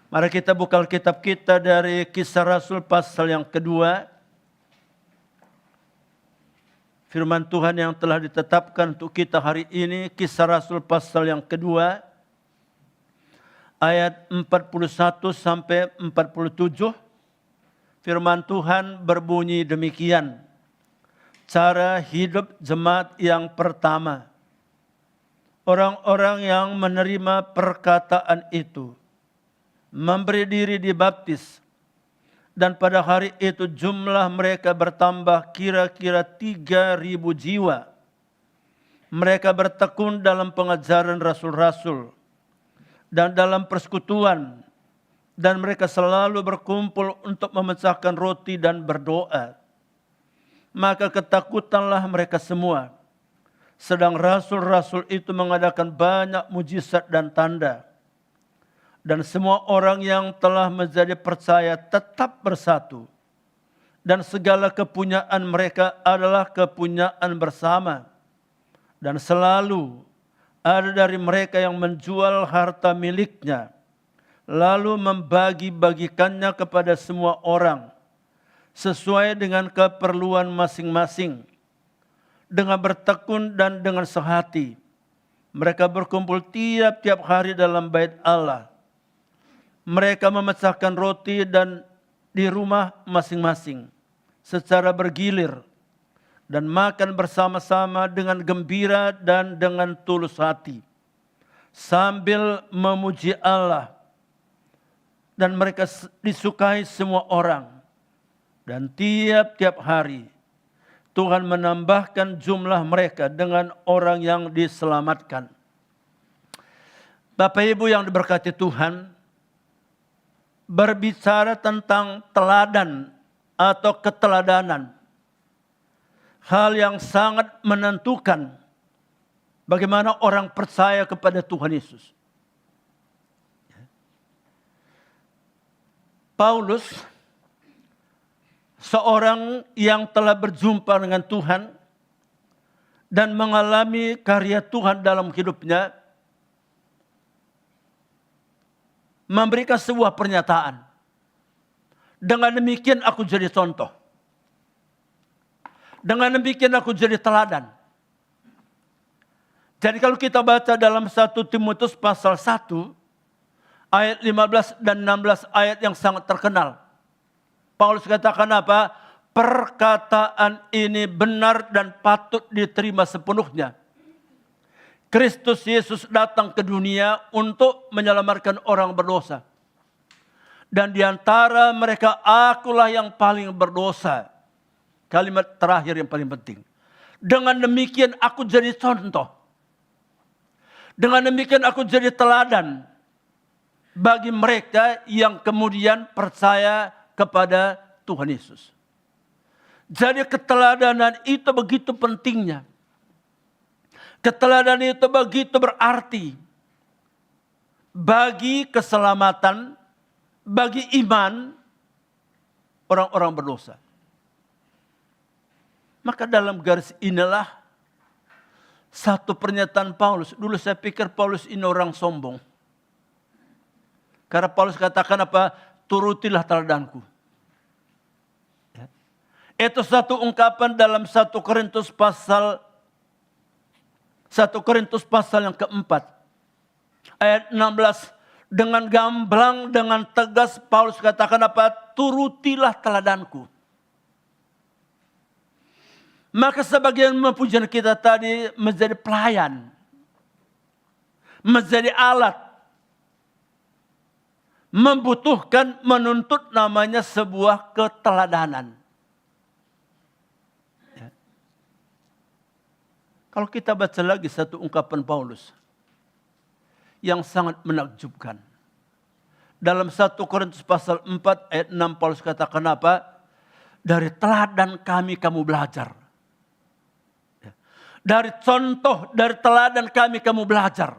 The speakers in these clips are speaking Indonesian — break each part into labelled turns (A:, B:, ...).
A: Mari kita buka Alkitab kita dari Kisah Rasul pasal yang kedua. Firman Tuhan yang telah ditetapkan untuk kita hari ini, Kisah Rasul pasal yang kedua, ayat 41 sampai 47. Firman Tuhan berbunyi demikian. Cara hidup jemaat yang pertama. Orang-orang yang menerima perkataan itu memberi diri dibaptis, dan pada hari itu jumlah mereka bertambah kira-kira 3.000 jiwa. Mereka bertekun dalam pengajaran rasul-rasul dan dalam persekutuan, dan mereka selalu berkumpul untuk memecahkan roti dan berdoa. Maka ketakutanlah mereka semua. Sedang rasul-rasul itu mengadakan banyak mujizat dan tanda. Dan semua orang yang telah menjadi percaya tetap bersatu. Dan segala kepunyaan mereka adalah kepunyaan bersama. Dan selalu ada dari mereka yang menjual harta miliknya, lalu membagi-bagikannya kepada semua orang, sesuai dengan keperluan masing-masing. Dengan bertekun dan dengan sehati, mereka berkumpul tiap-tiap hari dalam bait Allah. Mereka memecahkan roti dan di rumah masing-masing secara bergilir, dan makan bersama-sama dengan gembira dan dengan tulus hati, sambil memuji Allah. Dan mereka disukai semua orang. Dan tiap-tiap hari Tuhan menambahkan jumlah mereka dengan orang yang diselamatkan. Bapak Ibu yang diberkati Tuhan, berbicara tentang teladan atau keteladanan, hal yang sangat menentukan bagaimana orang percaya kepada Tuhan Yesus. Paulus, seorang yang telah berjumpa dengan Tuhan dan mengalami karya Tuhan dalam hidupnya, memberikan sebuah pernyataan. Dengan demikian aku jadi contoh. Dengan demikian aku jadi teladan. Jadi kalau kita baca dalam 1 Timotius pasal 1, ayat 15 dan 16, ayat yang sangat terkenal. Paulus katakan apa? Perkataan ini benar dan patut diterima sepenuhnya. Kristus Yesus datang ke dunia untuk menyelamatkan orang berdosa. Dan di antara mereka akulah yang paling berdosa. Kalimat terakhir yang paling penting. Dengan demikian aku jadi contoh. Dengan demikian aku jadi teladan bagi mereka yang kemudian percaya kepada Tuhan Yesus. Jadi keteladanan itu begitu pentingnya. Keteladanan itu begitu berarti bagi keselamatan, bagi iman orang-orang berdosa. Maka dalam garis inilah satu pernyataan Paulus. Dulu saya pikir Paulus ini orang sombong. Karena Paulus katakan apa? Turutilah teladanku. Itu satu ungkapan dalam 1 Korintus pasal yang keempat. Ayat 16. Dengan gamblang, dengan tegas Paulus katakan apa? Turutilah teladanku. Maka sebagian pujian kita tadi menjadi pelayan. Menjadi alat. Membutuhkan, menuntut namanya sebuah keteladanan. Kalau kita baca lagi satu ungkapan Paulus yang sangat menakjubkan. Dalam 1 Korintus pasal 4 ayat 6 Paulus katakan apa? Dari teladan kami kamu belajar. Dari contoh, dari teladan kami kamu belajar.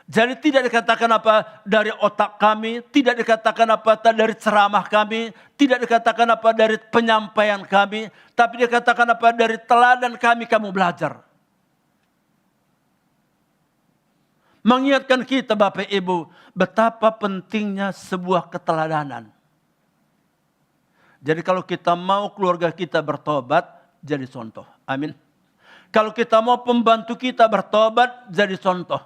A: Jadi tidak dikatakan apa dari otak kami, tidak dikatakan apa dari ceramah kami, tidak dikatakan apa dari penyampaian kami, tapi dikatakan apa dari teladan kami kamu belajar. Mengingatkan kita Bapak Ibu, betapa pentingnya sebuah keteladanan. Jadi kalau kita mau keluarga kita bertobat, jadi contoh. Amin. Kalau kita mau pembantu kita bertobat, jadi contoh.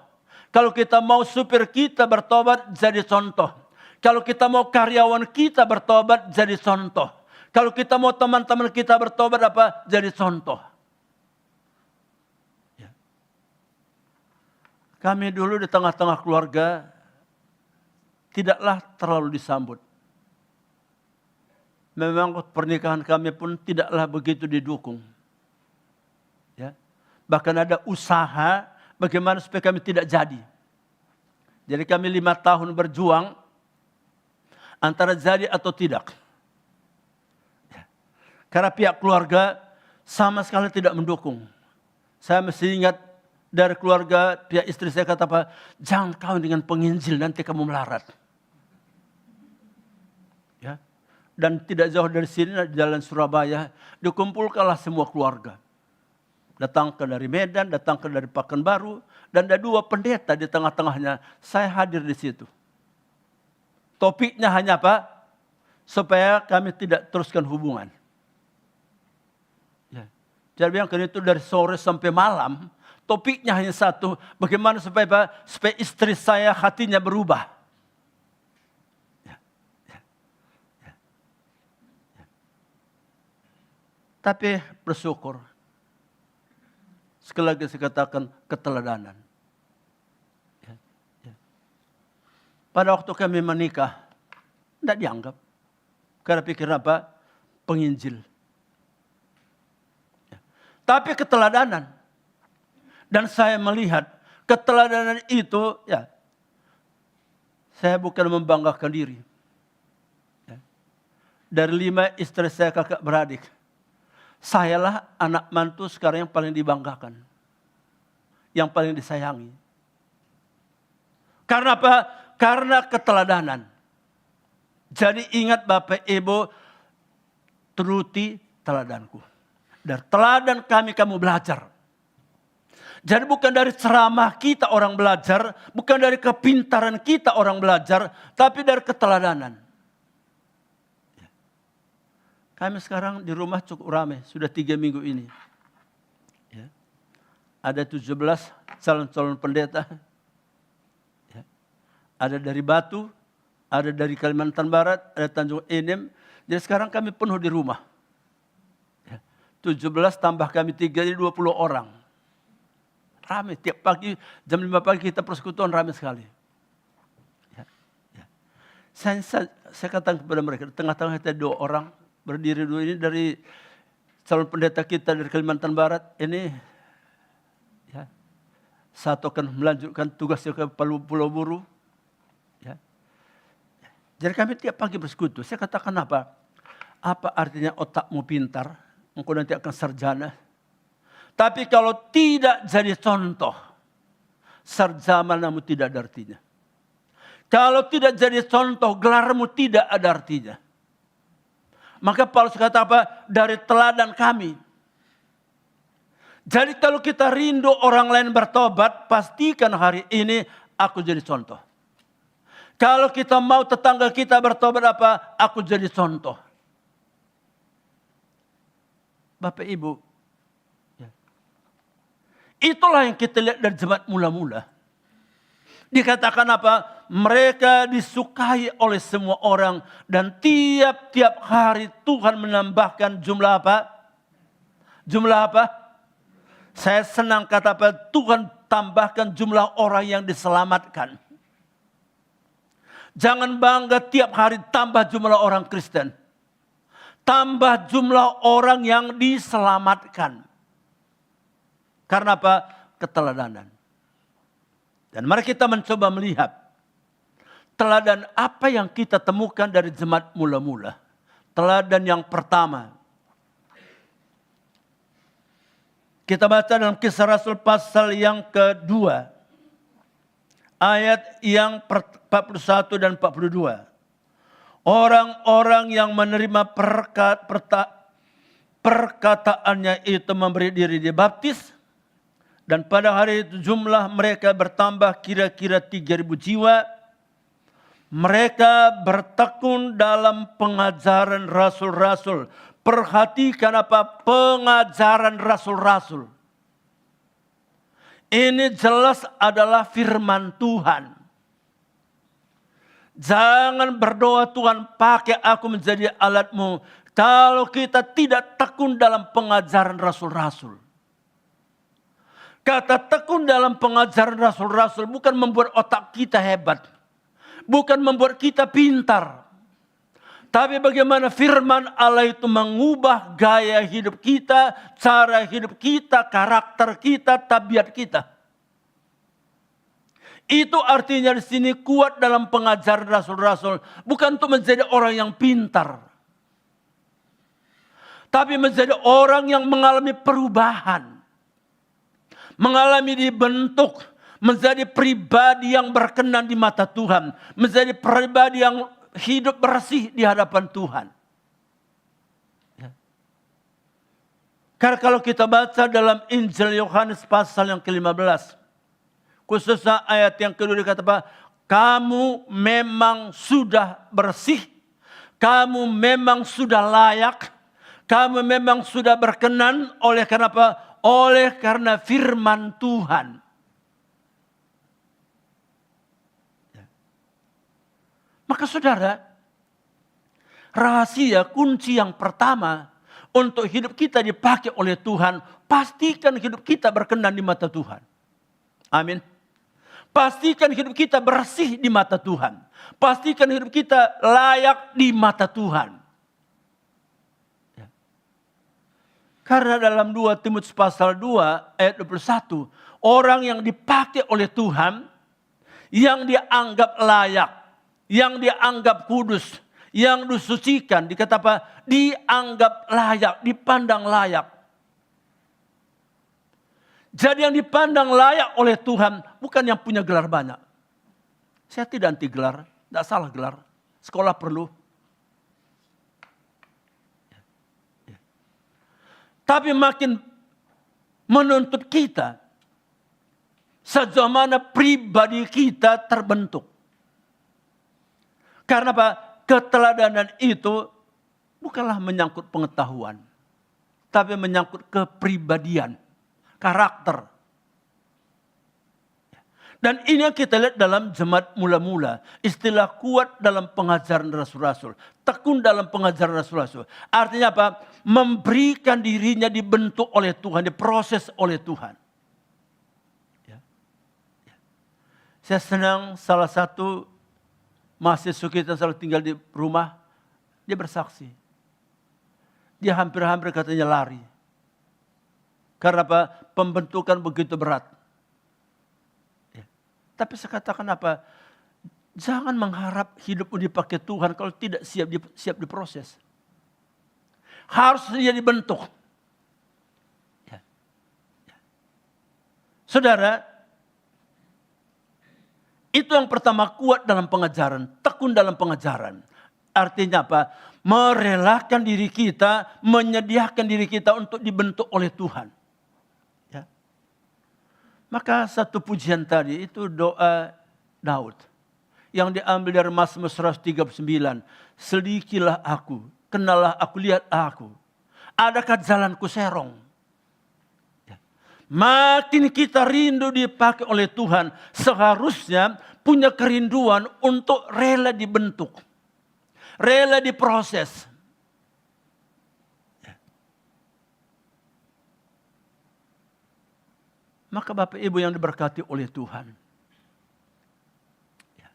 A: Kalau kita mau supir kita bertobat, jadi contoh. Kalau kita mau karyawan kita bertobat, jadi contoh. Kalau kita mau teman-teman kita bertobat, jadi contoh. Ya. Kami dulu di tengah-tengah keluarga, tidaklah terlalu disambut. Memang pernikahan kami pun tidaklah begitu didukung. Ya. Bahkan ada usaha bagaimana supaya kami tidak jadi. Jadi kami 5 tahun berjuang antara jadi atau tidak. Ya. Karena pihak keluarga sama sekali tidak mendukung. Saya masih ingat dari keluarga pihak istri saya kata apa, jangan kawin dengan penginjil nanti kamu melarat. Ya. Dan tidak jauh dari sini, di Jalan Surabaya, dikumpulkanlah semua keluarga. Datang ke dari Medan, datang ke dari Pekanbaru, dan ada 2 pendeta di tengah-tengahnya. Saya hadir di situ. Topiknya hanya apa? Supaya kami tidak teruskan hubungan. Ya. Jadi biarkan itu dari sore sampai malam, topiknya hanya satu, bagaimana supaya apa? Supaya istri saya hatinya berubah. Tapi bersyukur. Sekali lagi saya katakan keteladanan. Ya, ya. Pada waktu kami menikah, tidak dianggap. Karena pikir apa? Penginjil. Ya. Tapi keteladanan. Dan saya melihat keteladanan itu, ya, saya bukan membanggakan diri. Ya. Dari 5 istri saya kakak beradik, sayalah anak mantu sekarang yang paling dibanggakan. Yang paling disayangi. Karena apa? Karena keteladanan. Jadi ingat Bapak Ibu, turuti teladanku. Dari teladan kami kamu belajar. Jadi bukan dari ceramah kita orang belajar, bukan dari kepintaran kita orang belajar, tapi dari keteladanan. Kami sekarang di rumah cukup ramai, sudah 3 minggu ini. Ya. Ada 17 calon-calon pendeta. Ya. Ada dari Batu, ada dari Kalimantan Barat, ada Tanjung Enim. Jadi sekarang kami penuh di rumah. Ya. 17 tambah kami 3, jadi 20 orang. Ramai, tiap pagi, jam 5 pagi kita persekutuan ramai sekali. Ya. Ya. Saya katakan kepada mereka, di tengah-tengah kita 2 orang, berdiri dulu ini dari calon pendeta kita dari Kalimantan Barat. Ini ya, satu akan melanjutkan tugasnya ke Pulau Buru. Ya. Jadi kami tiap pagi bersekutu. Saya katakan apa? Apa artinya otakmu pintar? Engkau nanti akan sarjana. Tapi kalau tidak jadi contoh, sarjanamu tidak ada artinya. Kalau tidak jadi contoh, gelarmu tidak ada artinya. Maka Paulus kata apa? Dari teladan kami. Jadi kalau kita rindu orang lain bertobat, pastikan hari ini aku jadi contoh. Kalau kita mau tetangga kita bertobat apa? Aku jadi contoh. Bapak Ibu. Ya. Itulah yang kita lihat dari jemaat mula-mula. Dikatakan apa? Mereka disukai oleh semua orang. Dan tiap-tiap hari Tuhan menambahkan jumlah apa? Jumlah apa? Saya senang kata apa? Tuhan tambahkan jumlah orang yang diselamatkan. Jangan bangga tiap hari tambah jumlah orang Kristen. Tambah jumlah orang yang diselamatkan. Karena apa? Keteladanan. Dan mari kita mencoba melihat teladan apa yang kita temukan dari jemaat mula-mula. Teladan yang pertama. Kita baca dalam Kisah Rasul pasal yang kedua. Ayat yang 41 dan 42. Orang-orang yang menerima perkataannya itu memberi diri dibaptis. Dan pada hari itu jumlah mereka bertambah kira-kira 3.000 jiwa. Mereka bertekun dalam pengajaran rasul-rasul. Perhatikan apa? Pengajaran rasul-rasul. Ini jelas adalah firman Tuhan. Jangan berdoa, Tuhan pakai aku menjadi alatmu, kalau kita tidak tekun dalam pengajaran rasul-rasul. Kata tekun dalam pengajaran rasul-rasul bukan membuat otak kita hebat. Bukan membuat kita pintar. Tapi bagaimana firman Allah itu mengubah gaya hidup kita, cara hidup kita, karakter kita, tabiat kita. Itu artinya di sini kuat dalam pengajaran rasul-rasul. Bukan untuk menjadi orang yang pintar. Tapi menjadi orang yang mengalami perubahan. Mengalami dibentuk menjadi pribadi yang berkenan di mata Tuhan, menjadi pribadi yang hidup bersih di hadapan Tuhan. Ya. Karena kalau kita baca dalam Injil Yohanes pasal yang ke-15, khususnya ayat yang kedua dikata apa? Kamu memang sudah bersih, kamu memang sudah layak, kamu memang sudah berkenan oleh karena apa? Oleh karena firman Tuhan. Maka saudara, rahasia kunci yang pertama untuk hidup kita dipakai oleh Tuhan, pastikan hidup kita berkenan di mata Tuhan. Amin. Pastikan hidup kita bersih di mata Tuhan. Pastikan hidup kita layak di mata Tuhan. Karena dalam 2 Timotius pasal 2 ayat 21, orang yang dipakai oleh Tuhan, yang dianggap layak, yang dianggap kudus, yang disucikan, dikata apa? Dianggap layak, dipandang layak. Jadi yang dipandang layak oleh Tuhan bukan yang punya gelar banyak. Saya tidak anti gelar, tidak salah gelar. Sekolah perlu. Tapi makin menuntut kita sejauh mana pribadi kita terbentuk. Karena apa? Keteladanan itu bukanlah menyangkut pengetahuan, tapi menyangkut kepribadian, karakter. Dan ini yang kita lihat dalam jemaat mula-mula. Istilah kuat dalam pengajaran rasul-rasul. Tekun dalam pengajaran rasul-rasul. Artinya apa? Memberikan dirinya dibentuk oleh Tuhan. Diproses oleh Tuhan. Ya. Ya. Saya senang salah satu mahasiswa kita selalu tinggal di rumah. Dia bersaksi. Dia hampir-hampir katanya lari. Karena apa? Pembentukan begitu berat. Tapi saya katakan apa? Jangan mengharap hidupmu dipakai Tuhan kalau tidak siap diproses. Harus dia dibentuk. Ya. Ya. Saudara, itu yang pertama, kuat dalam pengajaran, tekun dalam pengajaran. Artinya apa? Merelakan diri kita, menyediakan diri kita untuk dibentuk oleh Tuhan. Maka satu pujian tadi itu doa Daud. Yang diambil dari Mazmur 139. Selidikilah aku, kenalah aku, lihat aku. Adakah jalanku serong? Ya. Makin kita rindu dipakai oleh Tuhan. Seharusnya punya kerinduan untuk rela dibentuk. Rela diproses. Maka Bapak Ibu yang diberkati oleh Tuhan. Ya.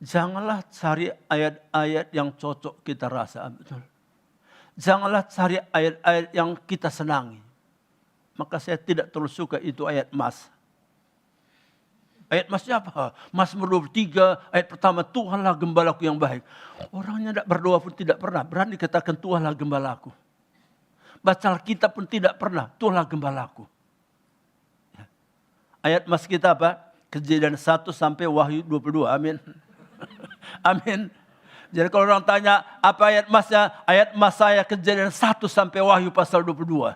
A: Janganlah cari ayat-ayat yang cocok kita rasa. Betul. Janganlah cari ayat-ayat yang kita senangi. Maka saya tidak terlalu suka itu ayat mas. Ayat masnya apa? Mazmur 23 ayat pertama, Tuhanlah gembalaku yang baik. Orangnya tidak berdoa pun tidak pernah berani katakan Tuhanlah gembalaku. Baca Alkitab pun tidak pernah, Tuhanlah gembalaku. Ya. Ayat mas kita apa? Kejadian 1 sampai Wahyu 22, amin. Amin. Jadi kalau orang tanya apa ayat emasnya, ayat emas saya Kejadian 1 sampai Wahyu pasal 22.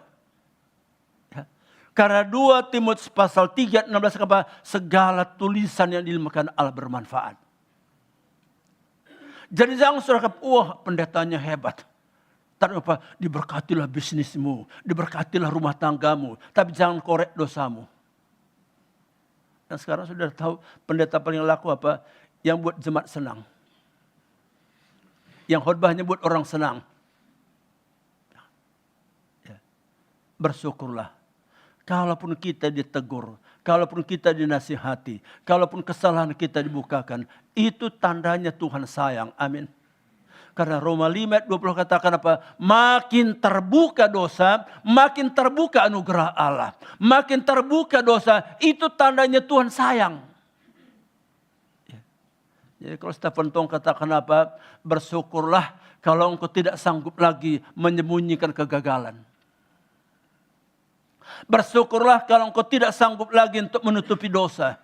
A: Ya. Karena 2 Timotius pasal 3, 16 apa? Segala tulisan yang diilmukan Allah bermanfaat. Jadi jangan saudara, wah pendetanya hebat. Tapi apa? Diberkatilah bisnismu, diberkatilah rumah tanggamu, tapi jangan korek dosamu. Dan sekarang sudah tahu pendeta paling laku apa? Yang buat jemaat senang. Yang khotbahnya buat orang senang. Ya. Bersyukurlah. Kalaupun kita ditegur, kalaupun kita dinasihati, kalaupun kesalahan kita dibukakan, itu tandanya Tuhan sayang. Amin. Karena Roma 5 ayat 20 katakan apa? Makin terbuka dosa, makin terbuka anugerah Allah. Makin terbuka dosa, itu tandanya Tuhan sayang. Ya. Jadi kalau Stephen Tong katakan apa? Bersyukurlah kalau engkau tidak sanggup lagi menyembunyikan kegagalan. Bersyukurlah kalau engkau tidak sanggup lagi untuk menutupi dosa.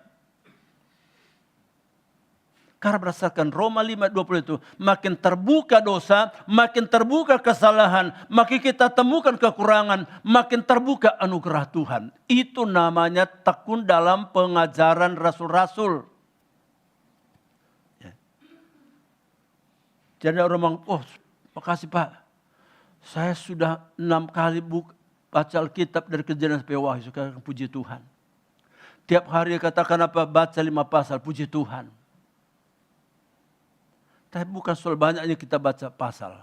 A: Karena berdasarkan Roma 5:20 itu, makin terbuka dosa, makin terbuka kesalahan, makin kita temukan kekurangan, makin terbuka anugerah Tuhan. Itu namanya tekun dalam pengajaran rasul-rasul. Ya. Jadi orang bilang, oh makasih Pak, saya sudah 6 kali baca Alkitab dari Kejadian sampai Wahyu, sekarang puji Tuhan. Tiap hari katakan apa, baca 5 pasal, puji Tuhan. Tapi bukan soal banyaknya kita baca pasal.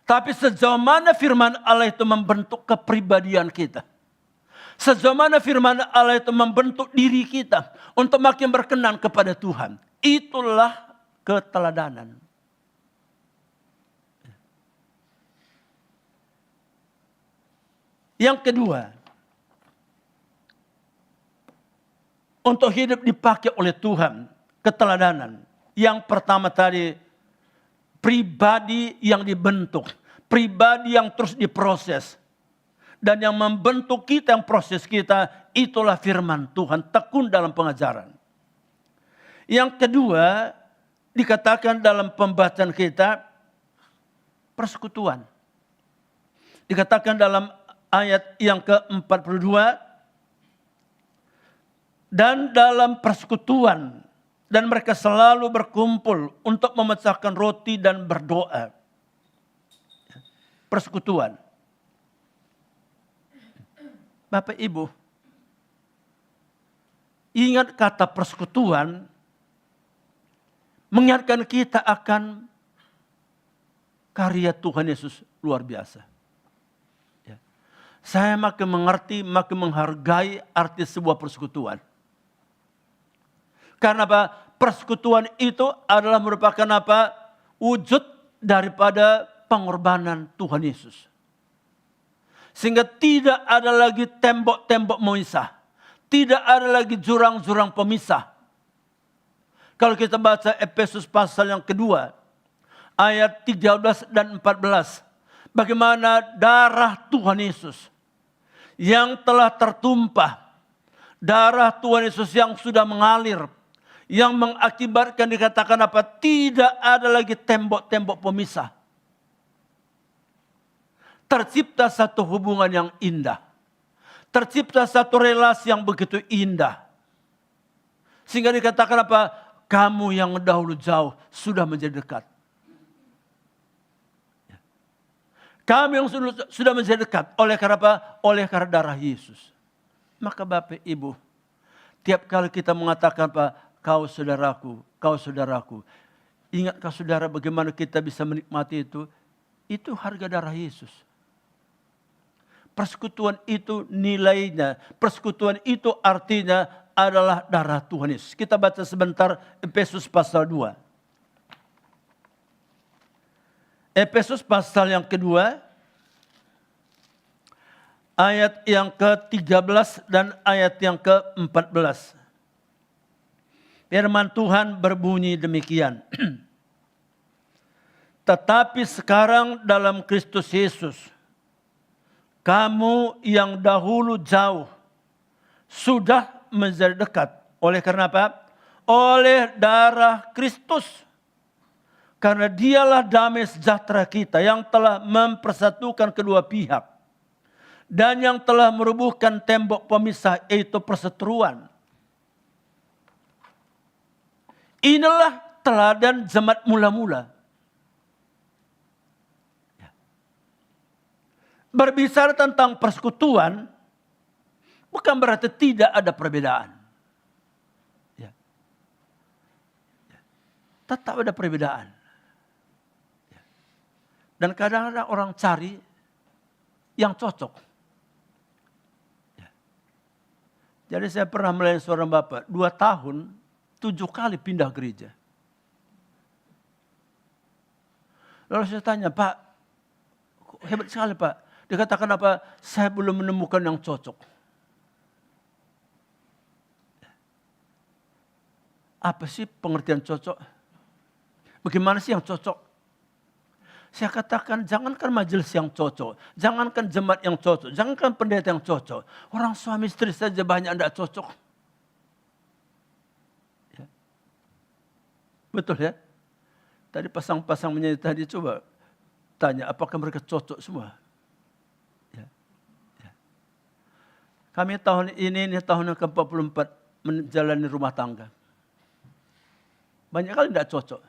A: Tapi sejauh mana firman Allah itu membentuk kepribadian kita. Sejauh mana firman Allah itu membentuk diri kita untuk makin berkenan kepada Tuhan. Itulah keteladanan. Yang kedua, untuk hidup dipakai oleh Tuhan, keteladanan. Yang pertama tadi, pribadi yang dibentuk. Pribadi yang terus diproses. Dan yang membentuk kita, yang proses kita, itulah firman Tuhan. Tekun dalam pengajaran. Yang kedua, dikatakan dalam pembacaan kita, persekutuan. Dikatakan dalam ayat yang ke-42, dan dalam persekutuan, dan mereka selalu berkumpul untuk memecahkan roti dan berdoa. Persekutuan. Bapak Ibu, ingat kata persekutuan, mengingatkan kita akan karya Tuhan Yesus luar biasa. Ya. Saya makin mengerti, makin menghargai arti sebuah persekutuan. Karena apa? Persekutuan itu adalah merupakan apa? Wujud daripada pengorbanan Tuhan Yesus. Sehingga tidak ada lagi tembok-tembok pemisah. Tidak ada lagi jurang-jurang pemisah. Kalau kita baca Efesus pasal yang kedua, ayat 13 dan 14. Bagaimana darah Tuhan Yesus yang telah tertumpah. Darah Tuhan Yesus yang sudah mengalir. Yang mengakibatkan dikatakan apa? Tidak ada lagi tembok-tembok pemisah. Tercipta satu hubungan yang indah. Tercipta satu relasi yang begitu indah. Sehingga dikatakan apa? Kamu yang dahulu jauh sudah menjadi dekat. Kami yang sudah menjadi dekat. Oleh karena apa? Oleh karena darah Yesus. Maka Bapak Ibu, tiap kali kita mengatakan apa? Kau saudaraku, kau saudaraku. Ingatkah saudara bagaimana kita bisa menikmati itu? Itu harga darah Yesus. Persekutuan itu nilainya. Persekutuan itu artinya adalah darah Tuhan Yesus. Kita baca sebentar Efesus pasal 2. Efesus pasal yang kedua. Ayat yang ke-13 dan ayat yang ke-14. Firman Tuhan berbunyi demikian. Tetapi sekarang dalam Kristus Yesus, kamu yang dahulu jauh, sudah menjadi dekat. Oleh karena apa? Oleh darah Kristus. Karena dialah damai sejahtera kita yang telah mempersatukan kedua pihak. Dan yang telah merubuhkan tembok pemisah, yaitu perseteruan. Inilah teladan jemaat mula-mula. Berbicara tentang persekutuan, bukan berarti tidak ada perbedaan. Tetap ada perbedaan. Dan kadang-kadang orang cari yang cocok. Jadi saya pernah melayani seorang bapak, 2 tahun, 7 kali pindah gereja. Lalu saya tanya, Pak, hebat sekali Pak. Dia katakan apa? Saya belum menemukan yang cocok. Apa sih pengertian cocok? Bagaimana sih yang cocok? Saya katakan jangankan majelis yang cocok, jangankan jemaat yang cocok, jangankan pendeta yang cocok. Orang suami istri saja banyak tidak cocok. Ya. Betul ya? Tadi pasang-pasang menyanyi tadi coba tanya apakah mereka cocok semua? Ya. Ya. Kami tahun ini tahun yang ke-44 menjalani rumah tangga. Banyak kali tidak cocok.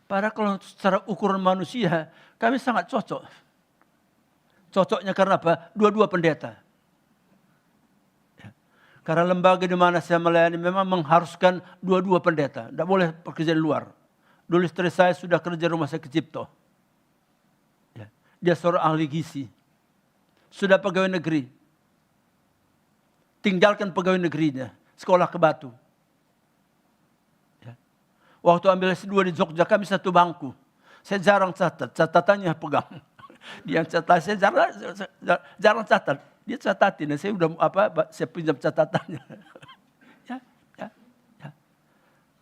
A: Padahal kalau secara ukuran manusia, kami sangat cocok. Cocoknya karena apa? Dua-dua pendeta. Ya. Karena lembaga di mana saya melayani memang mengharuskan dua-dua pendeta. Tidak boleh bekerja di luar. Dulu istri saya sudah kerja rumah sakit Cipto. Ya. Dia seorang ahli gizi. Sudah pegawai negeri. Tinggalkan pegawai negerinya. Sekolah ke Batu. Waktu ambil S2 di Jogja kami satu bangku. Saya jarang catat, catatannya pegang. Dia catat, saya jarang catat. Dia catatin, saya udah saya pinjam catatannya. Ya.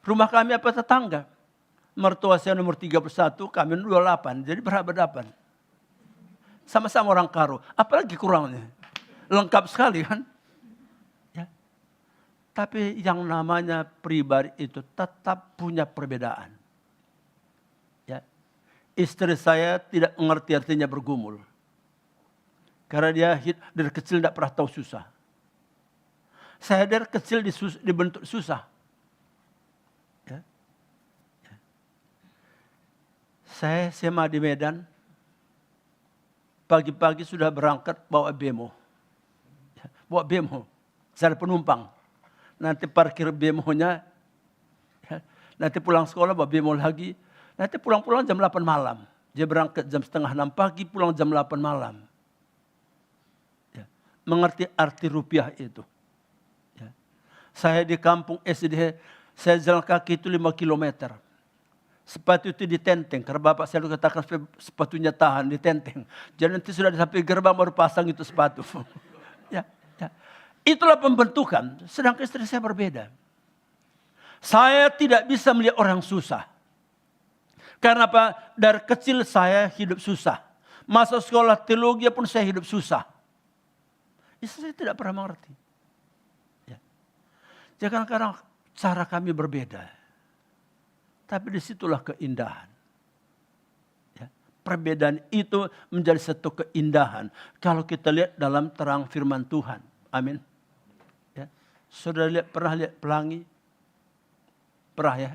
A: Rumah kami apa tetangga. Mertua saya nomor 31, kami 28, jadi berapa-dapan. Sama-sama orang Karo, apalagi kurangnya. Lengkap sekali kan. Tapi yang namanya pribadi itu tetap punya perbedaan. Ya. Istri saya tidak mengerti artinya bergumul. Karena dia dari kecil tidak pernah tahu susah. Saya dari kecil dibentuk susah. Ya. Ya. Saya SMA di Medan. Pagi-pagi sudah berangkat bawa bemo. Ya. Bawa bemo. Saya ada penumpang. Nanti parkir bemonya, ya. Nanti pulang sekolah bawa bemo lagi, nanti pulang-pulang jam 8 malam. Dia berangkat jam 5:30 pagi, pulang jam 8 malam. Ya. Mengerti arti rupiah itu. Ya. Saya di kampung SD, saya jalan kaki itu 5 kilometer. Sepatu itu ditenteng, karena bapak saya katakan sepatunya tahan, ditenteng. Jadi nanti sudah sampai gerbang baru pasang itu sepatu. Ya. Itulah pembentukan, sedangkan istri saya berbeda. Saya tidak bisa melihat orang susah. Karena apa? Dari kecil saya hidup susah. Masuk sekolah teologi pun saya hidup susah. Istri saya tidak pernah mengerti. Ya. Jangan kadang cara kami berbeda. Tapi disitulah keindahan. Ya. Perbedaan itu menjadi satu keindahan. Kalau kita lihat dalam terang firman Tuhan. Amin. Saudara pernah lihat pelangi? Pernah ya?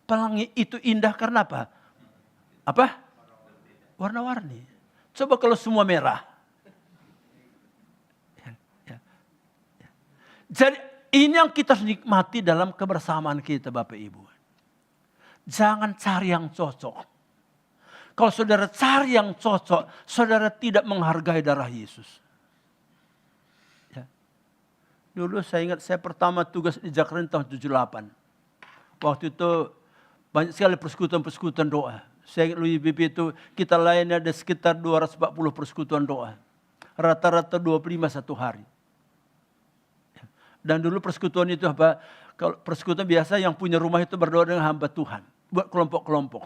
A: Pelangi itu indah karena apa? Apa? Warna-warni. Coba kalau semua merah. Jadi ini yang kita nikmati dalam kebersamaan kita Bapak Ibu. Jangan cari yang cocok. Kalau saudara cari yang cocok, saudara tidak menghargai darah Yesus. Dulu saya ingat saya pertama tugas di Jakarta tahun 78. Waktu itu banyak sekali persekutuan-persekutuan doa. Saya ingat Louis BP itu kita layani ada sekitar 240 persekutuan doa. Rata-rata 25 satu hari. Dan dulu persekutuan itu apa? Kalau persekutuan biasa yang punya rumah itu berdoa dengan hamba Tuhan. Buat kelompok-kelompok.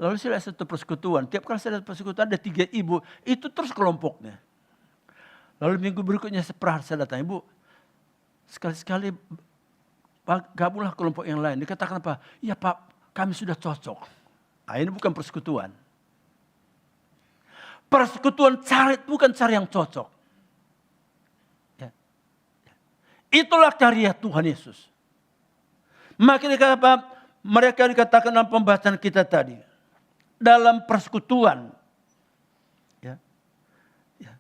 A: Lalu saya lihat satu persekutuan. Tiap kali saya lihat persekutuan ada 3 ibu. Itu terus kelompoknya. Lalu minggu berikutnya saya datang, Ibu, sekali-sekali gabunglah kelompok yang lain. Dikatakan apa? Ya Pak, kami sudah cocok. Nah, ini bukan persekutuan. Persekutuan cari bukan cari yang cocok. Ya. Itulah karya Tuhan Yesus. Makanya apa? Mereka dikatakan dalam pembahasan kita tadi. Dalam persekutuan. Ya. Ya.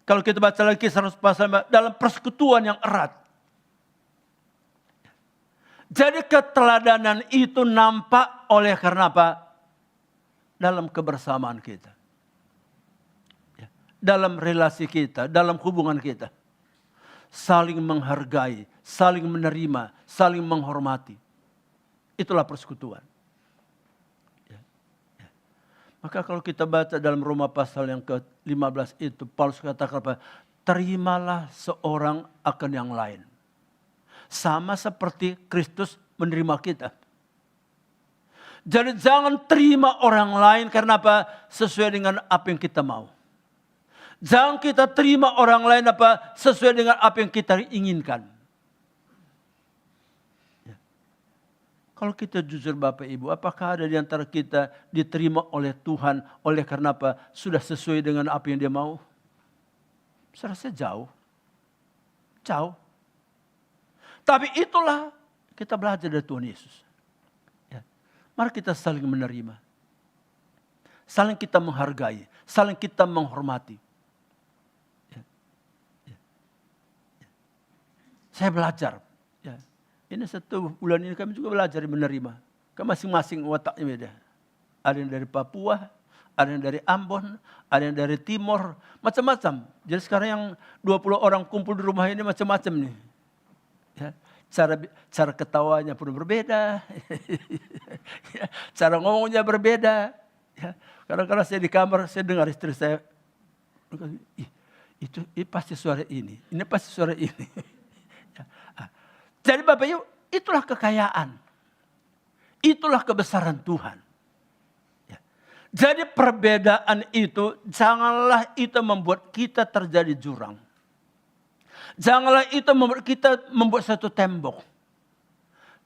A: Kalau kita baca lagi 100 pasal dalam persekutuan yang erat. Jadi keteladanan itu nampak oleh karena apa? Dalam kebersamaan kita. Ya. Dalam relasi kita, dalam hubungan kita. Saling menghargai, saling menerima, saling menghormati. Itulah persekutuan. Ya. Ya. Maka kalau kita baca dalam Roma pasal yang ke-15 itu, Paulus katakan apa? Terimalah seorang akan yang lain. Sama seperti Kristus menerima kita. Jadi jangan terima orang lain karena apa? Sesuai dengan apa yang kita mau. Jangan kita terima orang lain apa? Sesuai dengan apa yang kita inginkan. Ya. Kalau kita jujur Bapak Ibu, apakah ada di antara kita diterima oleh Tuhan oleh karena apa? Sudah sesuai dengan apa yang dia mau? Saya rasa jauh. Jauh. Tapi itulah kita belajar dari Tuhan Yesus. Ya. Mari kita saling menerima. Saling kita menghargai. Saling kita menghormati. Ya. Ya. Ya. Saya belajar. Ya. Ini 1 bulan ini kami juga belajar menerima. Ke masing-masing wataknya beda. Ada yang dari Papua, ada yang dari Ambon, ada yang dari Timor. Macam-macam. Jadi sekarang yang 20 orang kumpul di rumah ini macam-macam nih. Ya, cara ketawanya pun berbeda, ya, cara ngomongnya berbeda. Ya, kadang-kadang saya di kamar, saya dengar istri saya, itu pasti suara ini pasti suara ini. Ya. Jadi Bapak Ibu, itulah kekayaan, itulah kebesaran Tuhan. Ya. Jadi perbedaan itu, janganlah itu membuat kita terjadi jurang. Janganlah itu membuat kita membuat satu tembok.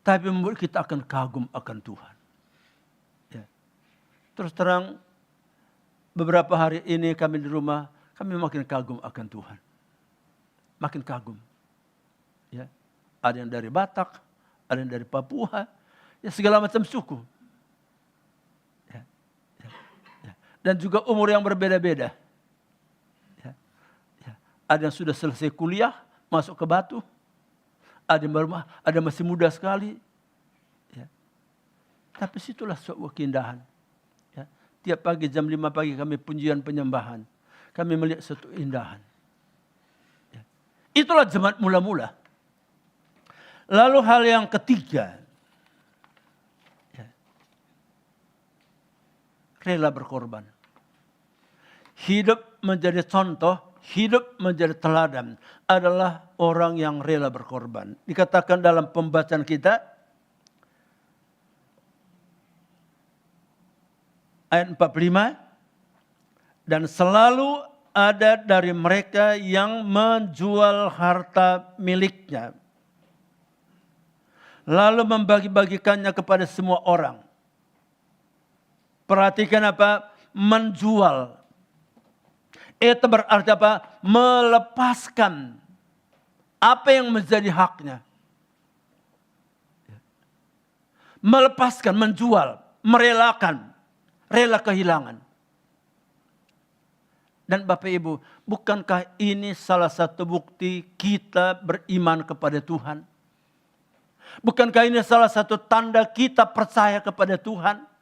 A: Tapi membuat kita akan kagum akan Tuhan. Ya. Terus terang, beberapa hari ini kami di rumah, kami makin kagum akan Tuhan. Makin kagum. Ya. Ada yang dari Batak, ada yang dari Papua, ya segala macam suku. Ya. Ya. Ya. Dan juga umur yang berbeda-beda. Ada yang sudah selesai kuliah, masuk ke Batu. Ada yang masih muda sekali. Ya. Tapi situlah sebuah keindahan. Ya. Tiap pagi jam 5 pagi kami pujian penyembahan. Kami melihat satu keindahan. Ya. Itulah jemaat mula-mula. Lalu hal yang ketiga. Ya. Rela berkorban. Hidup menjadi contoh. Hidup menjadi teladan adalah orang yang rela berkorban. Dikatakan dalam pembacaan kita, ayat 45, dan selalu ada dari mereka yang menjual harta miliknya, lalu membagi-bagikannya kepada semua orang. Perhatikan apa? Menjual. Itu berarti apa? Melepaskan apa yang menjadi haknya. Melepaskan, menjual, merelakan, rela kehilangan. Dan Bapak Ibu, bukankah ini salah satu bukti kita beriman kepada Tuhan? Bukankah ini salah satu tanda kita percaya kepada Tuhan?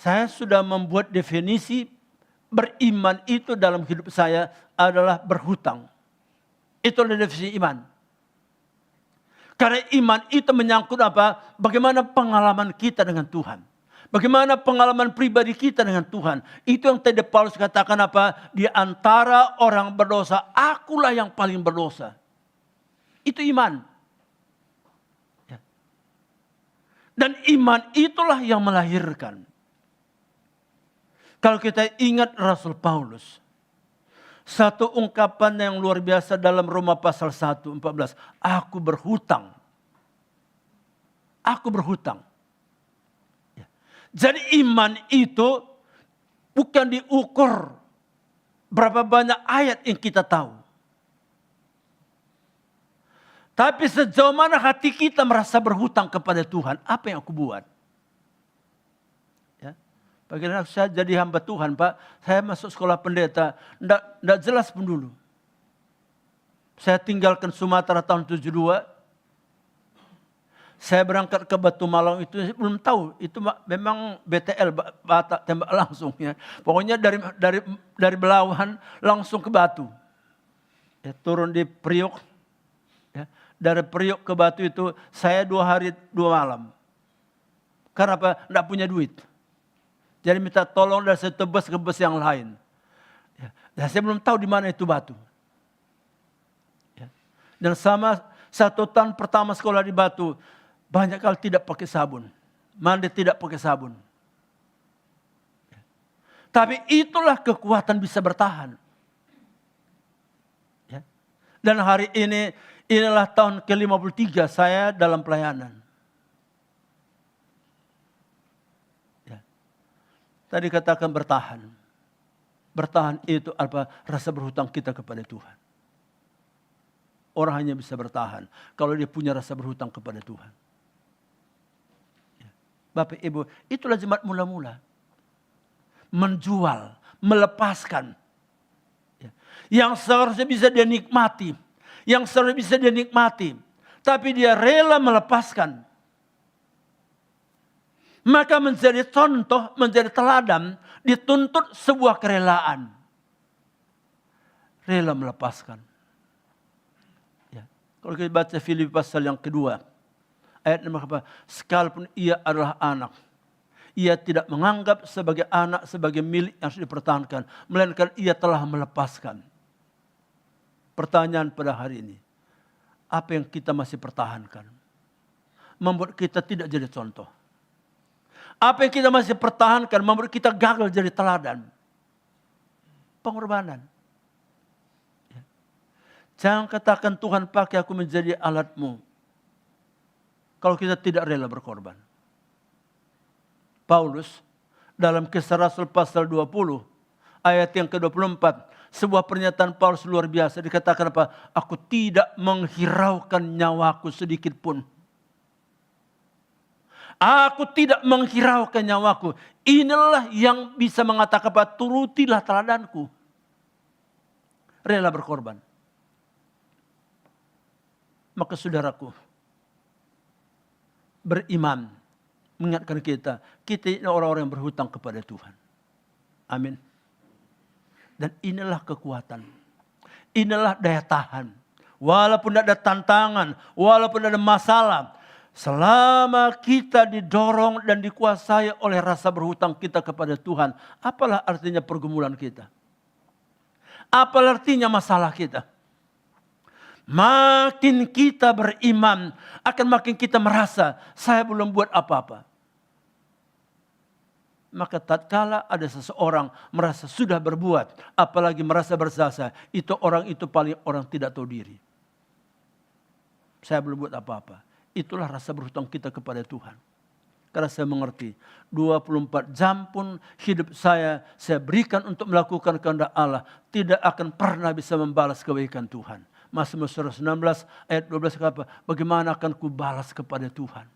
A: Saya sudah membuat definisi beriman itu dalam hidup saya adalah berhutang. Itu adalah definisi iman. Karena iman itu menyangkut apa? Bagaimana pengalaman kita dengan Tuhan. Bagaimana pengalaman pribadi kita dengan Tuhan. Itu yang tadi Paulus katakan apa? Di antara orang berdosa, akulah yang paling berdosa. Itu iman. Ya. Dan iman itulah yang melahirkan. Kalau kita ingat Rasul Paulus. Satu ungkapan yang luar biasa dalam Roma pasal 1:14. Aku berhutang. Aku berhutang. Ya. Jadi iman itu bukan diukur berapa banyak ayat yang kita tahu. Tapi sejauh mana hati kita merasa berhutang kepada Tuhan. Apa yang aku buat? Bagaimana saya jadi hamba Tuhan, Pak? Saya masuk sekolah pendeta, enggak jelas pun dulu. Saya tinggalkan Sumatera tahun 72. Saya berangkat ke Batu Malang itu belum tahu, itu memang BTL, Batak tembak langsung ya. Pokoknya dari Belawan langsung ke Batu. Ya, turun di Priok. Ya, dari Priok ke Batu itu saya 2 hari 2 malam. Karena apa? Enggak punya duit. Jadi minta tolong dan saya tebas ke bus yang lain. Ya. Dan saya belum tahu di mana itu Batu. Ya. Dan sama 1 tahun pertama sekolah di Batu, banyak kali tidak pakai sabun. Mandi tidak pakai sabun. Ya. Tapi itulah kekuatan bisa bertahan. Ya. Dan hari ini, inilah tahun ke-53 saya dalam pelayanan. Tadi katakan bertahan. Bertahan itu apa? Rasa berhutang kita kepada Tuhan. Orang hanya bisa bertahan kalau dia punya rasa berhutang kepada Tuhan. Bapak Ibu, itulah jemaat mula-mula. Menjual, melepaskan. Yang seharusnya bisa dia nikmati. Yang seharusnya bisa dia nikmati. Tapi dia rela melepaskan. Maka menjadi contoh, menjadi teladan, dituntut sebuah kerelaan. Rela melepaskan. Ya. Kalau kita baca Filipi pasal yang kedua, ayat 5, sekalipun ia adalah anak, ia tidak menganggap sebagai anak, sebagai milik yang harus dipertahankan, melainkan ia telah melepaskan. Pertanyaan pada hari ini, apa yang kita masih pertahankan? Membuat kita tidak jadi contoh. Apa yang kita masih pertahankan membuat kita gagal jadi teladan. Pengorbanan. Ya. Jangan katakan Tuhan pakai aku menjadi alatmu. Kalau kita tidak rela berkorban. Paulus dalam Kisah Rasul pasal 20 ayat yang ke-24. Sebuah pernyataan Paulus luar biasa. Dikatakan apa? Aku tidak menghiraukan nyawaku sedikit pun. Aku tidak menghiraukan nyawaku. Inilah yang bisa mengatakan apa? Turutilah teladanku. Rela berkorban. Maka saudaraku, beriman. Mengingatkan kita ini orang-orang yang berhutang kepada Tuhan. Amin. Dan inilah kekuatan. Inilah daya tahan. Walaupun ada tantangan, walaupun ada masalah, selama kita didorong dan dikuasai oleh rasa berhutang kita kepada Tuhan, apalah artinya pergumulan kita? Apalah artinya masalah kita? Makin kita beriman, akan makin kita merasa, saya belum buat apa-apa. Maka tatkala ada seseorang merasa sudah berbuat, apalagi merasa berjasa, itu orang paling orang tidak tahu diri. Saya belum buat apa-apa. Itulah rasa berhutang kita kepada Tuhan. Karena saya mengerti, 24 jam pun hidup saya berikan untuk melakukan kehendak Allah, tidak akan pernah bisa membalas kebaikan Tuhan. Mazmur 19 ayat 12 kata, bagaimana akan ku balas kepada Tuhan?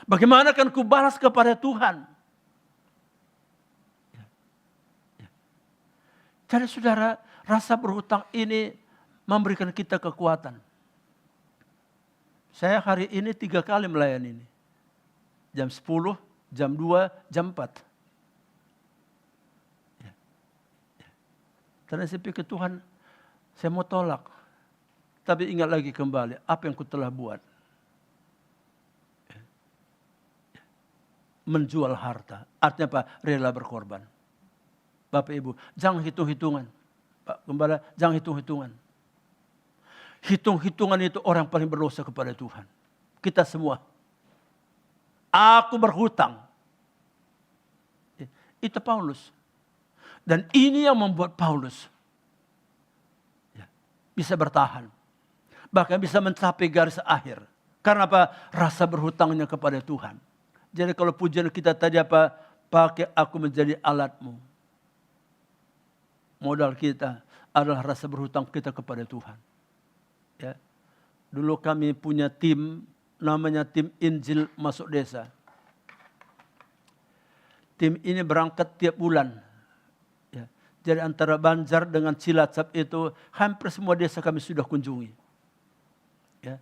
A: Bagaimana akan ku balas kepada Tuhan? Jadi saudara, rasa berhutang ini memberikan kita kekuatan. Saya hari ini 3 kali melayani ini. Jam 10, jam 2, jam 4. Karena saya pikir Tuhan, saya mau tolak. Tapi ingat lagi kembali, apa yang ku telah buat. Menjual harta. Artinya apa? Rela berkorban. Bapak Ibu, jangan hitung-hitungan. Pak Gembala, jangan hitung-hitungan. Hitung-hitungan itu orang paling berdosa kepada Tuhan. Kita semua. Aku berhutang. Itu Paulus. Dan ini yang membuat Paulus bisa bertahan. Bahkan bisa mencapai garis akhir. Karena apa? Rasa berhutangnya kepada Tuhan. Jadi kalau pujian kita tadi apa? Pakai aku menjadi alatmu. Modal kita adalah rasa berhutang kita kepada Tuhan. Ya. Dulu kami punya tim, namanya tim Injil Masuk Desa. Tim ini berangkat tiap bulan. Ya. Jadi antara Banjar dengan Cilacap itu hampir semua desa kami sudah kunjungi. Ya.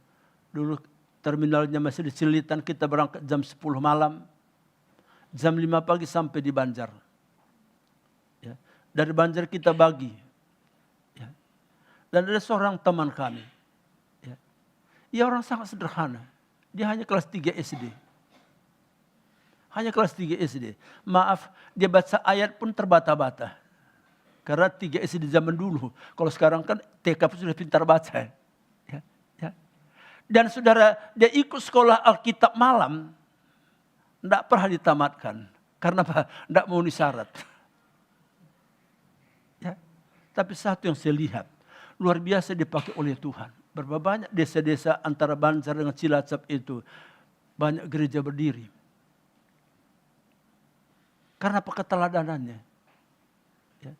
A: Dulu terminalnya masih di Cilitan, kita berangkat jam 10 malam. Jam 5 pagi sampai di Banjar. Ya. Dari Banjar kita bagi. Ya. Dan ada seorang teman kami. Ya. Ia orang sangat sederhana. Dia hanya kelas 3 SD. Hanya kelas 3 SD. Maaf, dia baca ayat pun terbata-bata. Karena 3 SD zaman dulu. Kalau sekarang kan TK sudah pintar baca. Ya. Ya. Dan saudara, dia ikut sekolah Alkitab malam. Tidak pernah ditamatkan. Karena apa? Tidak memenuhi syarat. Ya. Tapi satu yang saya lihat. Luar biasa dipakai oleh Tuhan. Berapa banyak desa-desa antara Banjar dengan Cilacap itu. Banyak gereja berdiri. Karena apa? Keteladanannya. Ya.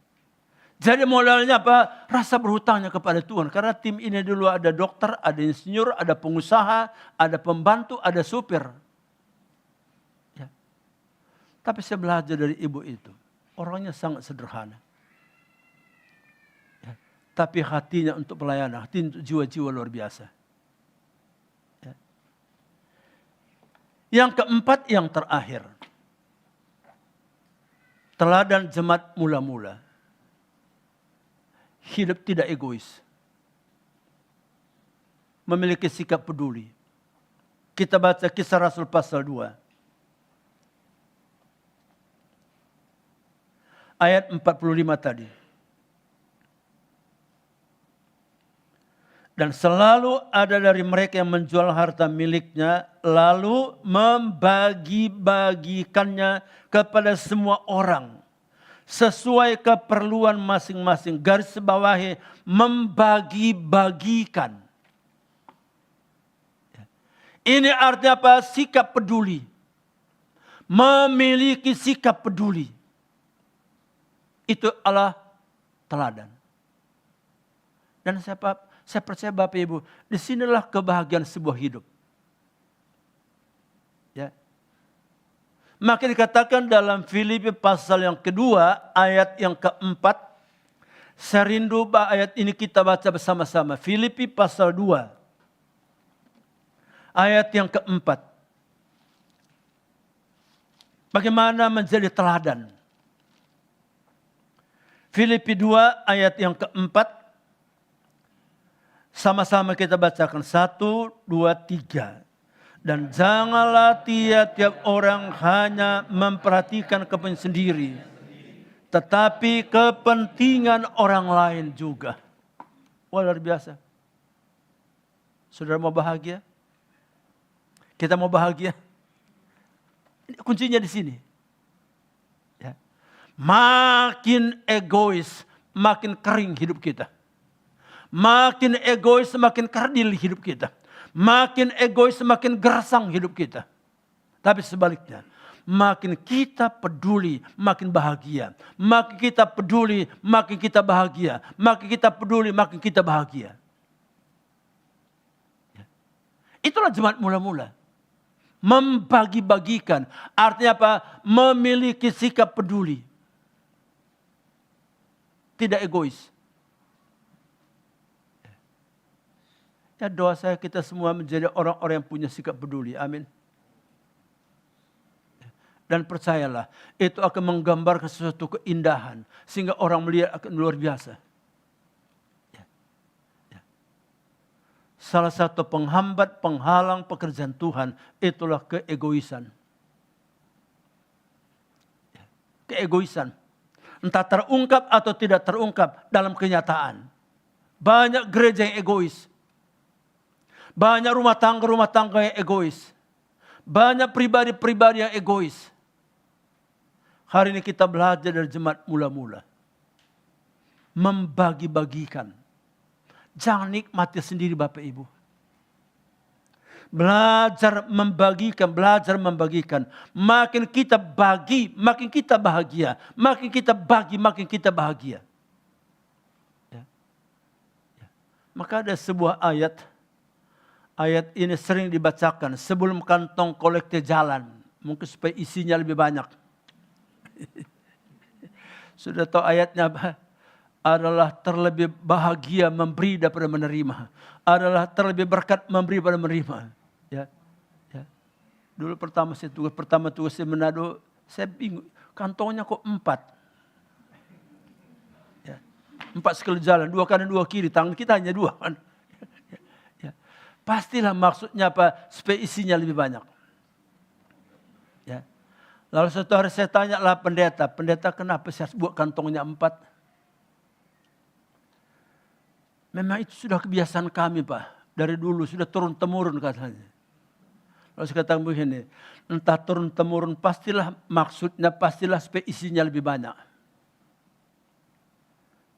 A: Jadi modalnya apa? Rasa berhutangnya kepada Tuhan. Karena tim ini dulu ada dokter, ada insinyur, ada pengusaha, ada pembantu, ada supir. Ya. Tapi saya belajar dari ibu itu. Orangnya sangat sederhana. Ya. Tapi hatinya untuk pelayanan, hati untuk jiwa-jiwa luar biasa. Ya. Yang keempat, yang terakhir. Teladan jemaat mula-mula. Hidup tidak egois. Memiliki sikap peduli. Kita baca Kisah Rasul pasal 2. Ayat 45 tadi. Dan selalu ada dari mereka yang menjual harta miliknya, lalu membagi-bagikannya kepada semua orang. Sesuai keperluan masing-masing. Garis bawahi, membagi-bagikan. Ini artinya apa? Sikap peduli. Memiliki sikap peduli. Itu adalah teladan. Dan saya percaya Bapak Ibu, disinilah kebahagiaan sebuah hidup. Ya. Maka dikatakan dalam Filipi pasal yang kedua, ayat yang keempat. Saya rindu ayat ini kita baca bersama-sama. Filipi pasal 2, ayat yang keempat. Bagaimana menjadi teladan? Filipi 2 ayat yang keempat. Sama-sama kita bacakan. 1, 2, 3. Dan janganlah tiap-tiap orang hanya memperhatikan kepentingan sendiri. Tetapi kepentingan orang lain juga. Wah, luar biasa. Saudara mau bahagia? Kita mau bahagia? Kuncinya di sini. Ya. Makin egois, makin kering hidup kita. Makin egois, makin kerdil hidup kita. Makin egois, makin gersang hidup kita. Tapi sebaliknya, makin kita peduli, makin bahagia. Makin kita peduli, makin kita bahagia. Makin kita peduli, makin kita bahagia. Itulah jemaat mula-mula. Membagi-bagikan. Artinya apa? Memiliki sikap peduli. Tidak egois. Ya, doa saya kita semua menjadi orang-orang yang punya sikap peduli. Amin. Dan percayalah, itu akan menggambarkan sesuatu keindahan. Sehingga orang melihat akan luar biasa. Ya. Ya. Salah satu penghambat, penghalang pekerjaan Tuhan, itulah keegoisan. Ya. Keegoisan. Entah terungkap atau tidak terungkap dalam kenyataan. Banyak gereja yang egois. Banyak rumah tangga yang egois. Banyak pribadi-pribadi yang egois. Hari ini kita belajar dari jemaat mula-mula. Membagi-bagikan. Jangan nikmati sendiri Bapak Ibu. Belajar membagikan. Makin kita bagi, makin kita bahagia. Makin kita bagi, makin kita bahagia. Ya. Ya. Maka ada sebuah ayat. Ayat ini sering dibacakan sebelum kantong kolekte jalan. Mungkin supaya isinya lebih banyak. Sudah tahu ayatnya apa? Adalah terlebih bahagia memberi daripada menerima. Adalah terlebih berkat memberi daripada menerima. Ya, ya. Dulu pertama tugas di Manado, saya bingung, kantongnya kok 4. Ya. 4 sekali jalan, 2 kanan 2 kiri, tangan kita hanya 2 kan. Ya, ya. Pastilah maksudnya apa? Supaya isinya lebih banyak. Ya. Lalu suatu hari saya tanya lah pendeta kenapa saya buat kantongnya 4? Memang itu sudah kebiasaan kami Pak. Dari dulu sudah turun-temurun katanya. Lalu saya katakan begini, entah turun-temurun pastilah maksudnya pastilah supaya isinya lebih banyak.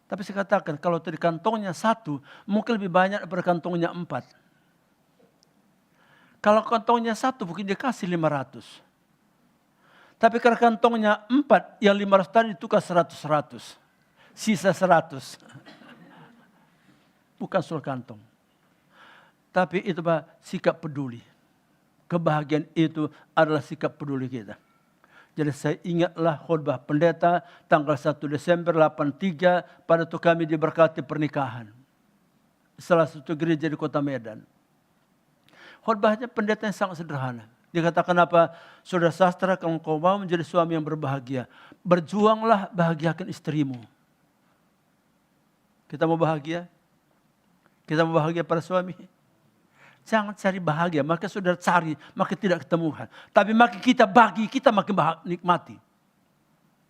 A: Tapi saya katakan kalau dari kantongnya 1 mungkin lebih banyak daripada kantongnya 4. Kalau kantongnya 1 mungkin dia kasih 500. Tapi kalau kantongnya 4 yang 500 tadi tukar 100. Sisa 100. Bukan soal kantong. Tapi itu Pak, sikap peduli. Kebahagiaan itu adalah sikap peduli kita. Jadi saya ingatlah khutbah pendeta tanggal 1 Desember 83 pada itu kami diberkati pernikahan. Salah satu gereja di kota Medan. Khutbahnya pendeta yang sangat sederhana. Dia katakan apa? Saudara sastra, kalau kau mau menjadi suami yang berbahagia, berjuanglah bahagiakan istrimu. Kita mau bahagia? Kita mau bahagia para suami? Jangan cari bahagia, maka saudara cari, maka tidak ketemukan. Tapi makin kita bagi, kita makin nikmati.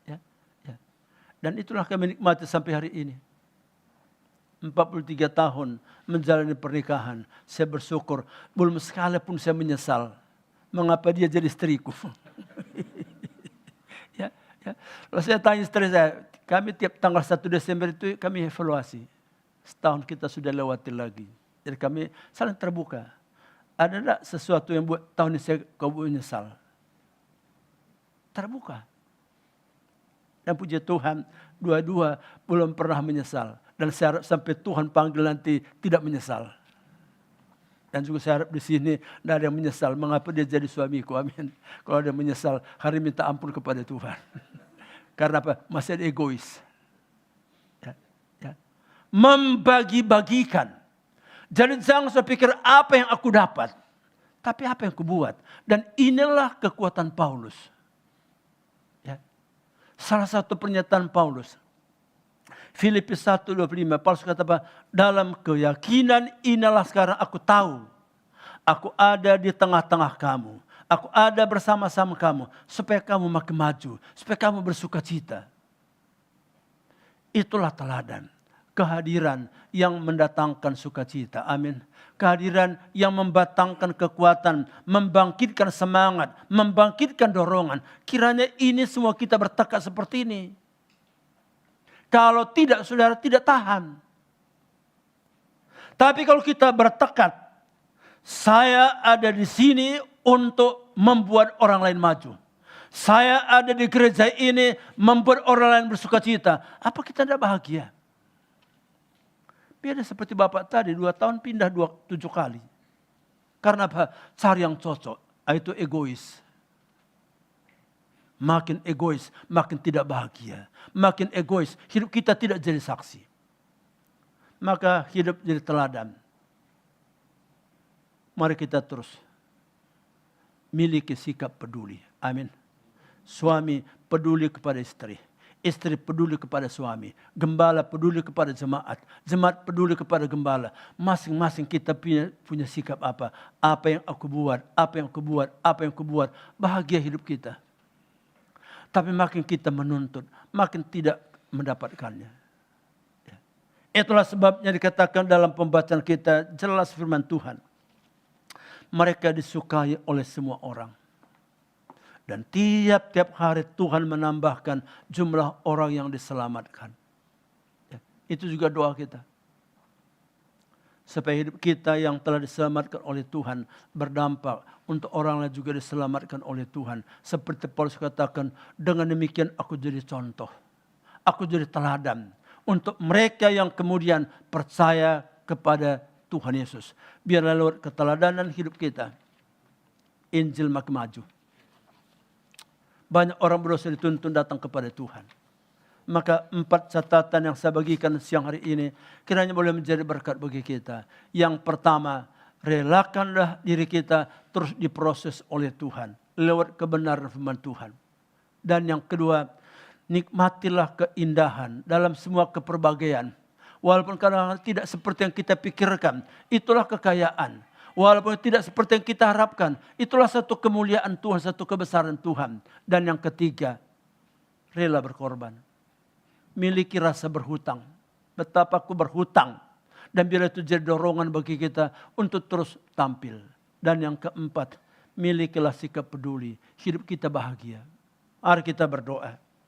A: Ya, ya. Dan itulah kami nikmati sampai hari ini. 43 tahun menjalani pernikahan. Saya bersyukur, belum sekalipun saya menyesal. Mengapa dia jadi istriku? Ya, ya. Lalu saya tanya istri saya, kami tiap tanggal 1 Desember itu kami evaluasi. Setahun kita sudah lewati lagi. Jadi kami saling terbuka. Ada tidak sesuatu yang buat tahun ini kau menyesal? Terbuka. Dan puji Tuhan, dua-dua belum pernah menyesal. Dan saya harap sampai Tuhan panggil nanti tidak menyesal. Dan juga saya harap di sini tidak ada yang menyesal. Mengapa dia jadi suamiku? Amin. Kalau ada yang menyesal, hari minta ampun kepada Tuhan. Karena apa? Masih ada egois. Membagi-bagikan. Jadi jangan saya pikir apa yang aku dapat. Tapi apa yang aku buat. Dan inilah kekuatan Paulus. Ya. Salah satu pernyataan Paulus. Filipi 1:25. Paulus kata apa? Dalam keyakinan inilah sekarang aku tahu. Aku ada di tengah-tengah kamu. Aku ada bersama-sama kamu. Supaya kamu makin maju. Supaya kamu bersuka cita. Itulah teladan. Kehadiran yang mendatangkan sukacita. Amin. Kehadiran yang membatangkan kekuatan, membangkitkan semangat, membangkitkan dorongan. Kiranya ini semua kita bertekad seperti ini. Kalau tidak, saudara tidak tahan. Tapi kalau kita bertekad, saya ada di sini untuk membuat orang lain maju. Saya ada di gereja ini membuat orang lain bersukacita. Apa kita tidak bahagia? Beda seperti Bapak tadi, 2 tahun pindah 7 kali. Karena apa? Cari yang cocok. Itu egois. Makin egois, makin tidak bahagia. Makin egois, hidup kita tidak jadi saksi. Maka hidup jadi teladan. Mari kita terus miliki sikap peduli. Amin. Suami peduli kepada istri. Istri peduli kepada suami. Gembala peduli kepada jemaat. Jemaat peduli kepada gembala. Masing-masing kita punya sikap apa. Apa yang aku buat. Apa yang aku buat. Apa yang aku buat. Bahagia hidup kita. Tapi makin kita menuntut. Makin tidak mendapatkannya. Itulah sebabnya dikatakan dalam pembacaan kita. Jelas firman Tuhan. Mereka disukai oleh semua orang. Dan tiap-tiap hari Tuhan menambahkan jumlah orang yang diselamatkan. Ya, itu juga doa kita. supaya hidup kita yang telah diselamatkan oleh Tuhan berdampak untuk orang lain juga diselamatkan oleh Tuhan. Seperti Paulus katakan, dengan demikian aku jadi contoh, aku jadi teladan untuk mereka yang kemudian percaya kepada Tuhan Yesus. Biarlah lewat keteladanan hidup kita, Injil makin maju. Banyak orang berdosa dituntun datang kepada Tuhan. Maka 4 catatan yang saya bagikan siang hari ini kiranya boleh menjadi berkat bagi kita. Yang pertama, relakanlah diri kita terus diproses oleh Tuhan lewat kebenaran firman Tuhan. Dan yang kedua, nikmatilah keindahan dalam semua keperbagaian. Walaupun kadang-kadang tidak seperti yang kita pikirkan, itulah kekayaan. Walaupun tidak seperti yang kita harapkan, itulah satu kemuliaan Tuhan, satu kebesaran Tuhan. Dan yang ketiga, rela berkorban. Miliki rasa berhutang. Betapa aku berhutang. Dan bila itu jadi dorongan bagi kita untuk terus tampil. Dan yang keempat, milikilah sikap peduli. Hidup kita bahagia. Mari kita berdoa.